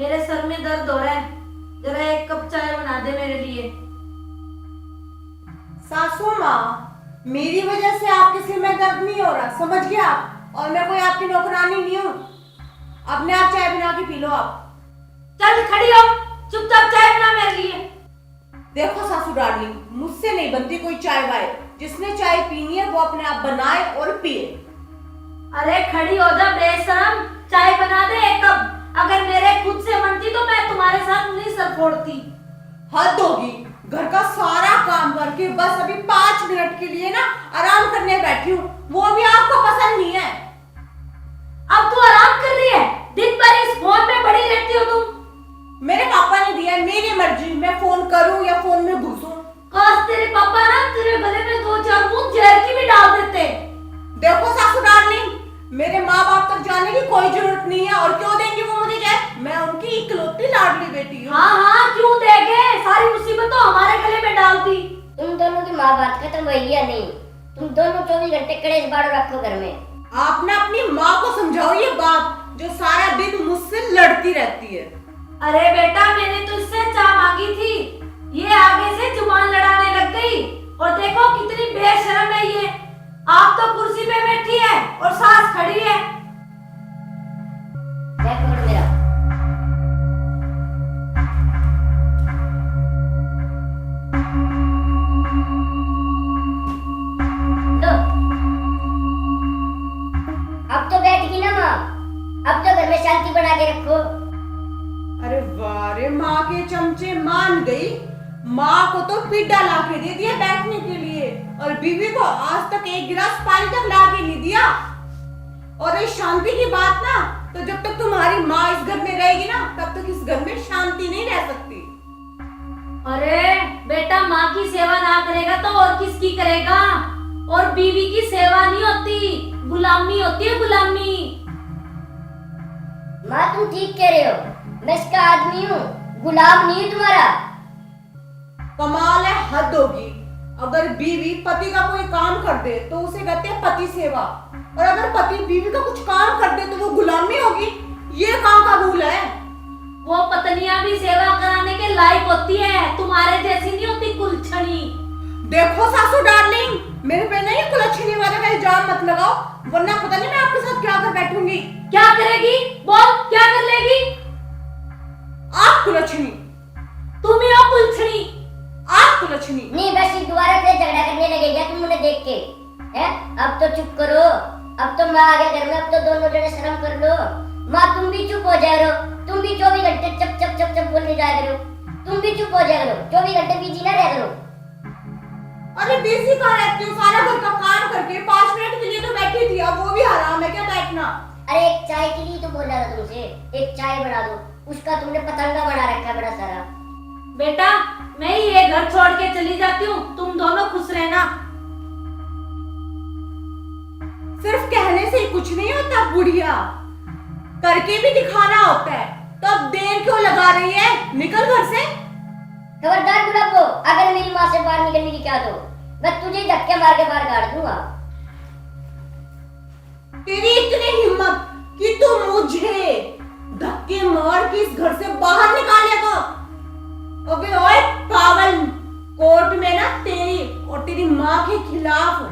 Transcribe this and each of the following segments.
मेरे सर में दर्द हो रहा है, जरा एक कप चाय बना दे मेरे लिए। सासू माँ, मेरी वजह से आपके सिर में दर्द नहीं हो रहा, समझ गया आप? और मैं कोई आपकी नौकरानी नहीं हूँ। अपने आप चाय बना के पी लो आप। चल खड़ी हो, चुपचाप चाय बना मेरे लिए। देखो सासू डार्लिंग, मुझसे नहीं बनती कोई चाय वाय। जिसने चाय पीनी है वो अपने आप बनाए और पिए। अरे खड़ी हो जा बेशरम, चाय बना दे एक कप। अगर मेरे खुद से बनती तो मैं तुम्हारे साथ नहीं सर फोड़ती। हद होगी, घर का सारा काम करके बस अभी 5 मिनट के लिए ना आराम करने बैठी हूँ, वो भी आपको पसंद नहीं है। अब तू आराम कर रही है, दिन भर इस फोन में पड़ी रहती हो तुम। मेरे पापा ने दिया है, मेरी मर्जी, मैं फोन करूं या फोन में घुसूं। काश तेरे पापा ना तेरे गले में 2-4 बूंद जहर की भी डाल देते। देखो सासू डार्लिंग, मेरे माँ बाप तक जाने की कोई जरूरत नहीं है। और क्यों देंगे वो मुझे जहर? मैं उनकी इकलौती लाडली बेटी हूँ। हाँ क्यों देंगे, सारी मुसीबत तो हमारे गले में डाल दी। तुम दोनों की माँ बात खत्म हुई या नहीं? तुम दोनों 24 घंटे कड़े बाड़ो रखो घर में। आपने अपनी माँ को समझाओ ये बात, जो सारा दिन मुझसे लड़ती रहती है। अरे बेटा, मैंने तो इससे चाय मांगी थी, ये आगे से जुबान लड़ाने लग गई। और देखो कितनी बेशर्म है ये। आप तो कुर्सी पे बैठी है और सास खड़ी है। बैग पकड़ो मेरा। लो, अब तो बैठ गई ना माँ, अब तो घर में शांति बना के रखो। अरे वाह रे, माँ के चमचे मान गई। माँ को तो पीढ़ा ला के दे दिया बैठने के लिए, और बीवी को आज तक एक गिलास पानी तक ला के नहीं दिया। और ये शांति की बात ना, तो जब तक तुम्हारी माँ इस घर में रहेगी ना, तब तक इस घर में शांति नहीं रह सकती। अरे बेटा, माँ की सेवा ना करेगा तो और किसकी करेगा? और बीवी की सेवा नहीं होती, गुलामी होती है, गुलामी। माँ तुम ठीक कह रहे हो, मैं इसका आदमी हूँ, गुलाम नहीं हूँ तुम्हारा। कमाल है, हद होगी। अगर बीवी पति का कोई काम कर दे तो उसे कहते हैं पति सेवा, और अगर पति बीवी का कुछ काम कर दे तो वो गुलामी होगी। ये कहाँ का रूल है? वो पत्नियां भी सेवा कराने के लायक होती है, तुम्हारे जैसी नहीं होती कुलछनी। देखो सासू डार्लिंग, मेरे पे नहीं कुलच्छनी वाला का इल्जाम मत लगाओ, वरना पता नहीं मैं आपके साथ क्या कर बैठूंगी। क्या करेगी? बोल, क्या कर लेगी? आप कुलच्छनी, तुम ही हो कुलछनी। आप कुलच्छनी। नहीं, बस ये दोबारा से झगड़ा करने लगेगा तुम मुझे देख के। है? अब तो चुप करो, अब तो माँ आ गया घर में, अब तो दोनों जने शर्म कर लो। माँ तुम भी चुप हो जाए करो, तुम भी 24 घंटे चप चप चप चप बोलने जाया करो। तुम भी चुप हो जाया करो, 24 घंटे बिजी ना रह करो। अरे बिजी कहाँ रहती हूँ? सारा घर का काम करके 5 मिनट के लिए तो बैठी थी, अब वो भी आराम है क्या बैठना? अरे एक चाय के लिए तो बोला था तुमसे, एक चाय बना दो, उसका तुमने पतंगा बना रखा है बड़ा सारा। बेटा, मैं ही ये घर छोड़ के चली जाती हूँ, तुम दोनों खुश रहना। सिर्फ कहने से ही कुछ नहीं होता बुढ़िया, करके भी दिखाना होता है। तो अब देर क्यों लगा रही है? निकल घर से। खबरदार बुढ़ापो, अगर मेरी माँ से बाहर निकलने की क्या दो, मैं तुझे धक्के मार के बाहर काट दूंगा। तेरी इतनी हिम्मत कि तू मुझे धक्के मार के इस घर से बाहर निकालेगा? अबे ओए पागल, कोर्ट में ना तेरी और तेरी माँ के खिलाफ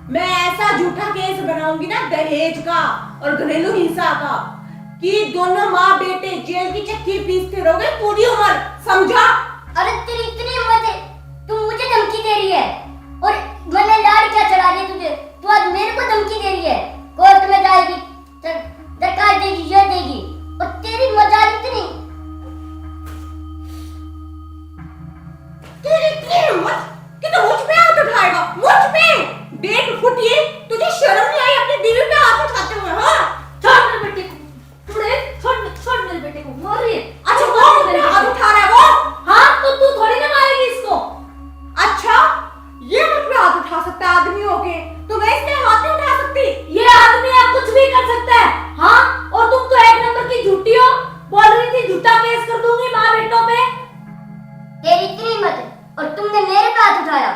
मैं ऐसा झूठा केस बनाऊंगी ना, दहेज का और घरेलू हिंसा का, कि दोनों माँ बेटे जेल की चक्की पीसते रहोगे पूरी उम्र, समझा? अरे तेरी इतनी हिम्मत है, तू मुझे धमकी दे रही है, और मैंने लाड़ क्या चढ़ा रही है तुझे? तू आज मेरे को धमकी दे रही है, कोर्ट में जाएगी, दरकार देगी, ये देगी, और तेरी मजाल इतनी। तेरी इतनी हिम्मत कि तू मुझ पे हाथ उठाएगा? मुझ पे? देख फुटिए, तुझे शर्म नहीं आई अपनी बीवी पे हाथ उठाते हुए? हाँ, छोड़ मेरे बेटे को, छोड़ मेरे बेटे को, मार रही है। अच्छा वो मेरे हाथ उठा रहा है वो? हाँ, तो तू थोड़ी ना मारेगी इसको। अच्छा, ये मुझ पे हाथ उठा सकता है आदमी होके, तो मैं इस पे हाथ नहीं उठा सकती? ये आदमी अब कुछ भी कर सकता है। हाँ, और तुम तो एक नंबर की झूठी हो, बोल रही थी झूठा केस कर दूंगी माँ बेटों पे। तेरी इतनी हिम्मत है, और तुमने मेरे पे हाथ उठाया।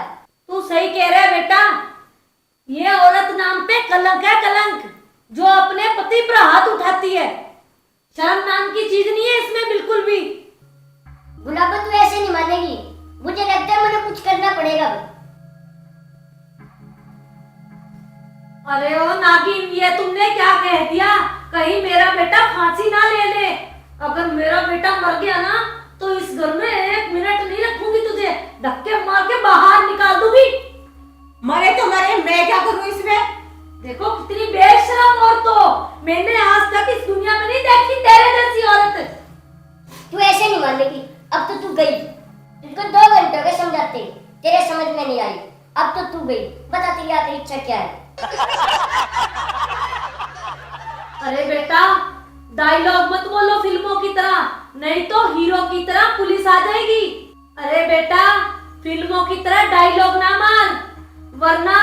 तू सही कह रहा है बेटा, ये औरत नाम पे कलंक है, कलंक, जो अपने पति पर हाथ उठाती है। शर्म नाम की चीज नहीं है इसमें बिल्कुल भी। गुलाबो तू ऐसे नहीं मानेगी, मुझे लगता है मुझे कुछ करना पड़ेगा। अरे ओ नागिन, ये तुमने क्या कह दिया? कहीं मेरा बेटा फांसी ना ले ले। अगर मेरा बेटा मर गया ना तो इस घर में 1 मिनट नहीं रखूंगी तुझे, धक्के मार के बाहर निकाल दूंगी। मरे तो मरे, मैं क्या करूं इसमें? देखो कितनी बेशरम औरत हो, मैंने आज तक इस दुनिया में नहीं देखी तेरे जैसी औरत। तू ऐसे नहीं मानेगी, अब तो तू गई। तुझको 2 घंटे हो गए समझाते, तेरे समझ में नहीं आई। अब तो तू गई, बता तेरी आखिरी इच्छा क्या है? अरे बेटा, डायलॉग मत बोलो फिल्मों की तरह, नहीं तो हीरो की तरह पुलिस आ जाएगी। अरे बेटा, फिल्मों की तरह डायलॉग ना मार, वरना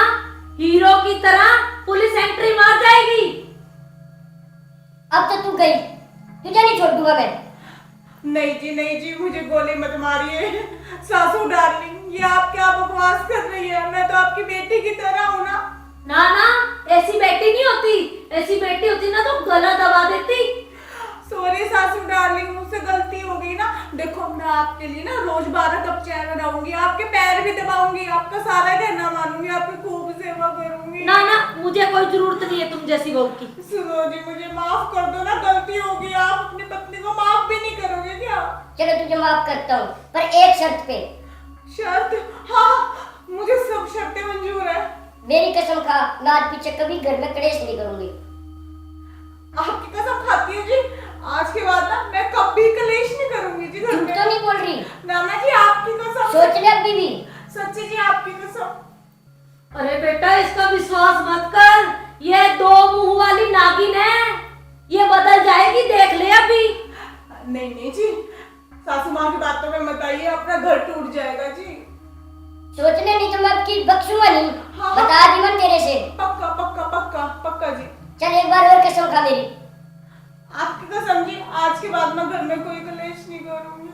हीरो की तरह पुलिस एंट्री मार जाएगी। अब तो तू गई, तुझे नहीं छोड़ दूंगा मैं। नहीं जी, मुझे गोली मत मारिए। सासू डार्लिंग, ये आप क्या बकवास कर रही है? मैं तो आपकी बेटी की तरह हूँ ना। ना, ऐसी बेटी नहीं होती। ऐसी बेटी होती ना तो गला दबा देती। सॉरी सासू डार्लिंग, मुझसे गलती हो गई ना। देखो, मैं आपके लिए ना रोज 12 कप चाय बनाऊंगी, आपके पैर भी दबाऊंगी, आपका सारा कहना मानूंगी, आपकी खूब सेवा करूंगी। ना, मुझे कोई जरूरत नहीं है तुम जैसी बहू की। सुनो जी, मुझे माफ कर दो ना, गलती होगी। आप अपनी पत्नी को माफ भी नहीं करोगे क्या? चलो तुझे माफ करता हूँ, पर एक शर्त पे। शर्त? हाँ, मुझे सब शर्तें मंजूर है। मेरी कसम खा, मैं आज पीछे कभी घर में कलेश नहीं करूंगी। आपकी कसम खाती हूँ जी, आज के बाद ना मैं कभी कलेश नहीं करूंगी जी घर झूठ में। तो नहीं बोल रही? नाना जी, आपकी कसम। सोच ले अभी भी। सच्ची जी, आपकी कसम। अरे बेटा, इसका विश्वास मत कर, ये 2 मुंह वाली नागिन है, ये बदल जाएगी, देख ले अभी। नहीं जी, सासू माँ की बातों में मत आइए, अपना घर टूट जाएगा जी। सोचने नहीं तो मैं अब की बख्शूंगा नहीं। हाँ। बता दी मैं तेरे से। पक्का पक्का पक्का पक्का जी। चल एक बार और कसम खा मेरी। आपकी कसम जी, आज के बाद मैं घर में कोई कलेश नहीं करूंगी।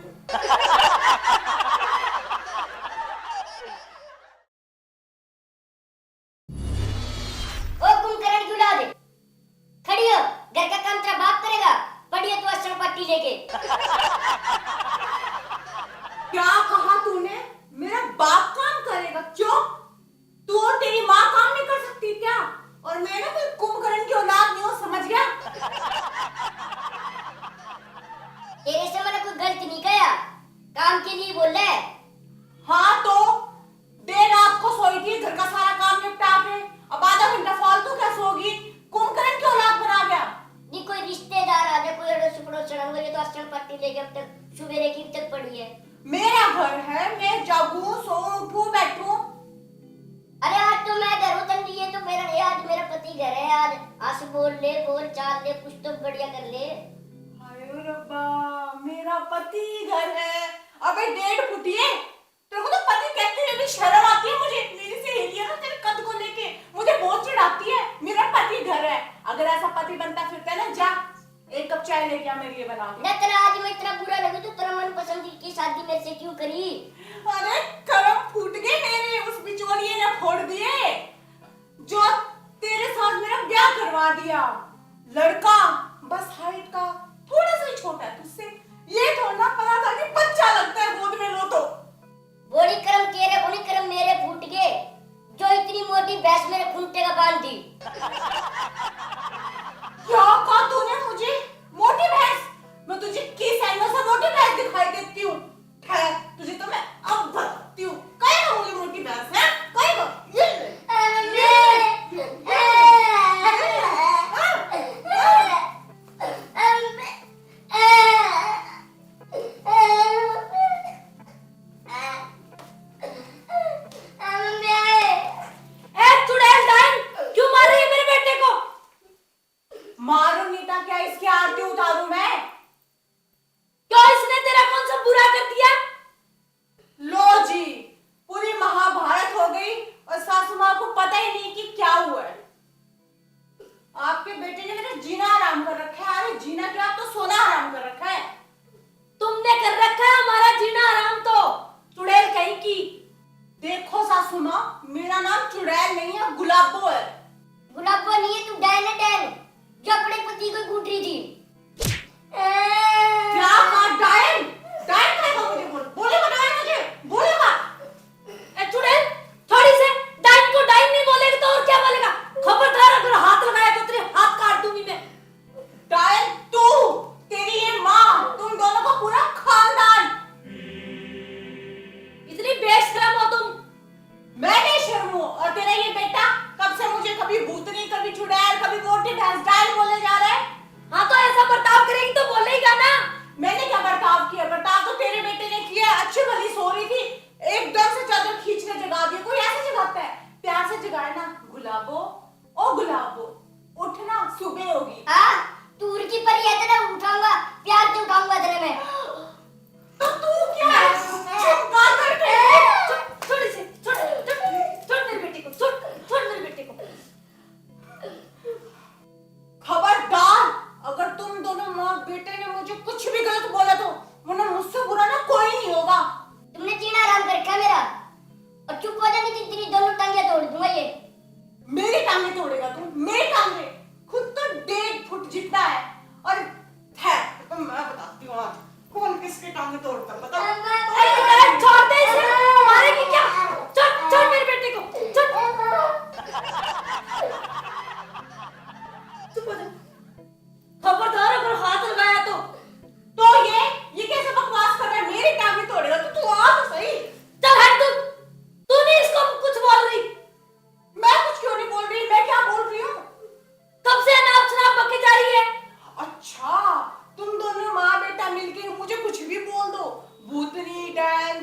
ओ कुंभकर्ण क्यों ला दे? खड़ी हो, घर का काम तेरा बाप करेगा। पड़ी है तू अक्षर पट्टी लेके। क्या कहा तूने? मेरा बाप काम करेगा? क्यों? तू और तेरी माँ काम नहीं कर सकती क्या? और मैं ना कोई कुंभकर्ण की औलाद नहीं हूँ, समझ गया? तेरे से मैंने कोई गलती नहीं किया, काम के लिए बोल रहा है। हाँ तो देर रात को सोई थी, घर का सारा काम निपटा के, अब आधा घंटा फालतू क्या सोगी? कुंभकर्ण की औलाद बना गया। नहीं कोई रिश्तेदार आ जाए, कोई अड़ोसी पड़ोसी आ जाए, ये तो अक्षर पट्टी लेके अब तक सुबेरे की तक पड़ी है। मेरा घर है, मैं जागूं, सोऊं, उठूं, बैठूं। अरे आज तो मैं घर हूँ तंगी, ये तो आज मेरा पति घर है। आज बोल ले, बोल चाल ले, कुछ तो बढ़िया कर ले। हाय रब्बा, मेरा पति घर है। अबे 1.5 फुटिए, तेरे को तो पति कहते हुए भी शर्म आती है मुझे। मेरी सहेली है ना, तेरे कद को लेके मुझे बहुत चिढ़ाती है। मेरा पति घर है, अगर ऐसा पति बनता फिरता है ना, जा 1 कप चाय लेके आ मेरे लिए बना के। ना तेरा आज मैं इतना बुरा लगे तो तेरा मन पसंद की शादी मेरे से क्यों करी? अरे करम फूट गए मेरे, उस बिचौलिए ने फोड़ दिए जो तेरे साथ मेरा ब्याह करवा दिया। लड़का बस हाइट का थोड़ा सा ही छोटा है तुझसे, ये थोड़ा पता था कि बच्चा लगता है गोद में लो तो। बोली कर्म तेरे, बोली कर्म मेरे फूट गए, जो इतनी मोटी भैंस मेरे खूंटे का बांध दी। क्या कहा तूने मुझे? मोटी भैंस? मैं तुझे किस एंगल से मोटी भैंस दिखाई देती हूँ? ठहर, तुझे तो मैं अब बताती हूँ। कहेगा मुझे मोटी भैंस है? कहेगा?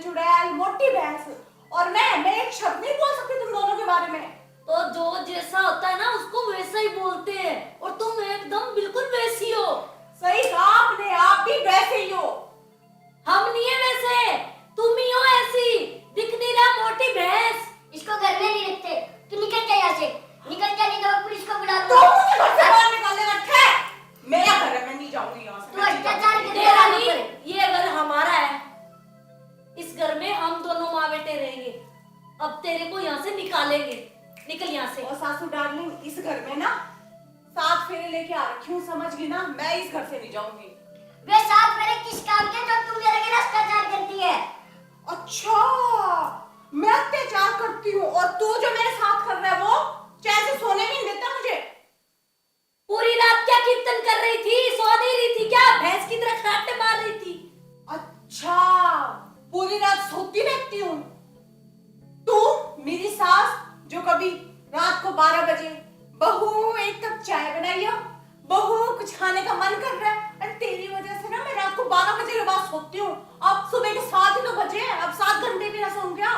चुड़ैल, मोटी भैंस, और मैं एक शब्द नहीं बोल सकती तुम दोनों के बारे में। तो जो जैसा होता है ना उसको वैसा ही बोलते हैं, और तुम एकदम बिल्कुल वैसी हो। सही कहा आपने, आप भी वैसे ही हो। हम नहीं है वैसे, तुम ही हो ऐसी, दिख नहीं रहा मोटी भैंस। इसको घर में नहीं रखते, तू निकल जा यहाँ से, निकल जा, नहीं तो पुलिस को बुला तो लूंगा। मुझे घर से बाहर निकालने रखा है। मेरा घर है, मैं नहीं जाऊंगी यहाँ से। तू अत्याचार कर तेरा रहा नहीं, है। ये घर हमारा है। इस घर में हम दोनों माँ बेटे रहेंगे। अब तेरे को यहाँ से निकालेंगे, निकल यहाँ से। और सासू डार्लिंग, इस घर में ना 7 फेरे लेके आ रखी हूँ, समझ गई ना? मैं इस घर से नहीं जाऊंगी। वे 7 फेरे किस काम के जो तुम मेरे लिए अत्याचार करती है? अच्छा, मैं अत्याचार करती हूँ और तू जो मेरे साथ कर रहा है वो चैन से सोने नहीं देता मुझे। पूरी रात क्या कीर्तन कर रही थी? सो नहीं रही थी क्या? भैंस की तरह खराटे मार रही थी। अच्छा, पूरी रात सोती रहती हूँ। तू मेरी सास जो कभी रात को 12 बजे, बहू एक कप चाय बनाइयो, बहू कुछ खाने का मन कर रहा है, और तेरी वजह से ना मैं रात को 12 बजे के बाद सोती हूँ। अब सुबह के 7 ही तो बजे हैं, अब 7 घंटे भी ना सोऊं क्या?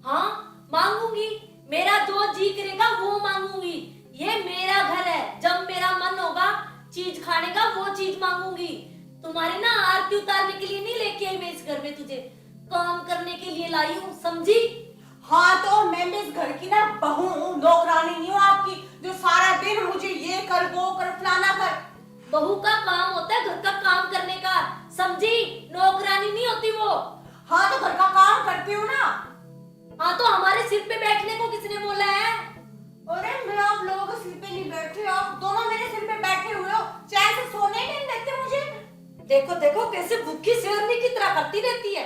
हाँ मांगूंगी, मेरा जो जी करेगा वो मांगूंगी। ये मेरा घर है, जब मेरा मन होगा चीज खाने का वो चीज मांगूंगी। तुम्हारी ना आरती उतारने के लिए नहीं लेके आई मैं इस घर में, तुझे काम करने के लिए लाई हूँ, समझी? हाँ तो मैं इस घर की ना बहू हूँ, नौकरानी नहीं हूँ आपकी जो सारा दिन मुझे ये कर वो कर फलाना कर। बहू का काम होता है घर का काम करने का, समझी? नौकरानी नहीं होती वो। हाँ तो घर का काम करती हूँ ना। हाँ तो हमारे सिर पे बैठने को किसने बोला है? अरे मैं आप लोगों के सिर पे नहीं बैठी, आप दोनों मेरे सिर पे बैठे हुए हो, चैन से सोने ही नहीं देते मुझे। देखो देखो कैसे भूखी शेरनी की तरह करती रहती है।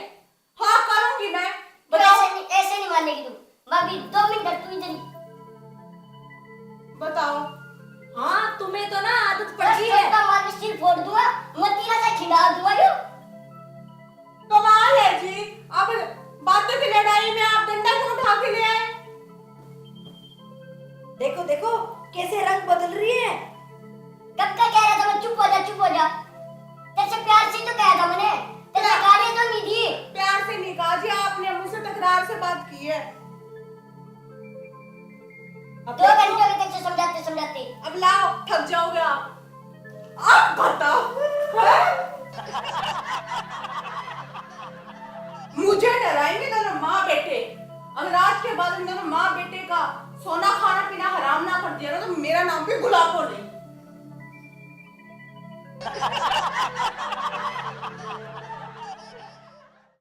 हाँ करूंगी मैं। तो बताओ, ऐसे नहीं मानेगी तुम। भाभी 2 मिनट तू इधर। बताओ। हाँ तुम्हें तो ना आदत पड़ बस गई है। चप्पा मार के सिर फोड़ दूंगा, मतीरा से खिला दूंगा यूं। कमाल है जी, अब बातों की लड़ाई में आप डंडा क्यों उठा के ले आए? देखो देखो कैसे रंग बदल रही है। कब का कह रहा था मैं चुप हो जा, चुप हो जा। तेरे प्यार से तो कहा था मैंने, तेरे गाली तो नहीं दी। प्यार से नहीं कहा जी, आपने मुझसे तकरार से बात की है। अब 2 घंटे हो गए तेरे से समझाते समझाते। अब लाओ, थक जाओगे आप बताओ। हैं? मुझे डराएंगे दोनों माँ बेटे। अगर आज के बाद इन दोनों माँ बेटे का सोना खाना पीना हराम ना कर दिया ना तो मेरा नाम भी गुलाबो नहीं।